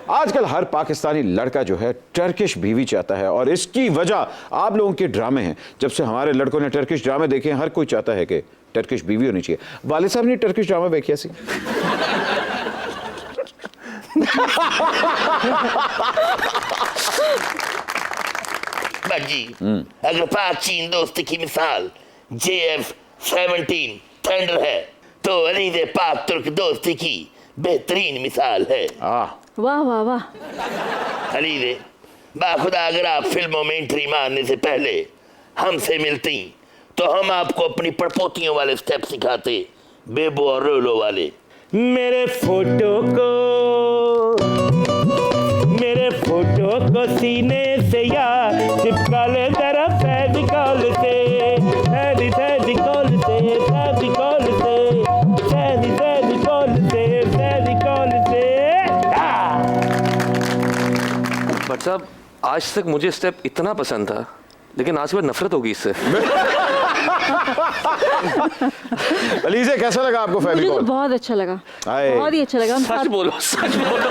आजकल हर पाकिस्तानी लड़का जो है टर्किश बीवी चाहता है और इसकी वजह आप लोगों के ड्रामे हैं। जब से हमारे लड़कों ने टर्किश ड्रामे देखे हर कोई चाहता है कि टर्किश बीवी होनी चाहिए। वालिद साहब ने टर्किश ड्रामा देखिए सी बाजी अगर पाक चीन दोस्ती की मिसाल JF-17 थंडर है तो अलीज़ पाक तुर्क दोस्ती की बेहतरीन मिसाल है। वाह वाह वाह। अलीज़ बाखुदा अगर आप फिल्मों में एंट्री मारने से पहले हमसे मिलती तो हम आपको अपनी पड़पोतियों वाले स्टेप सिखाते, बेबो और रोलो वाले। मेरे फोटो को सीने से या चिपका ले जरा फेविकॉल से, फेविकॉल से, फेविकॉल से, फेविकॉल से, फेविकॉल से। बट साहब आज तक मुझे स्टेप इतना पसंद था लेकिन आज सुबह नफरत होगी इससे। अलीज़े कैसा लगा आपको फेविकॉल? मुझे तो बहुत अच्छा लगा, बहुत ही अच्छा लगा। सच बोलो, सच बोलो।